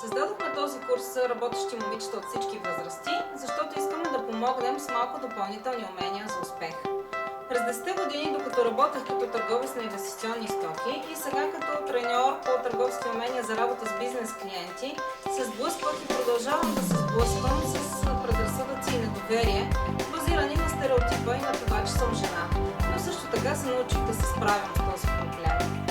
Създадохме този курс за работещи момичета от всички възрасти, защото искаме да помогнем с малко допълнителни умения за успех. През 10 години, докато работех като търговец на инвестиционни стоки и сега като треньор по търговски умения за работа с бизнес клиенти, се сблъсквах и продължавам да се сблъсквам с предразсъдъци и недоверие, базирани на стереотипа и на това, че съм жена. Но също така се научих да се справям с този проблем.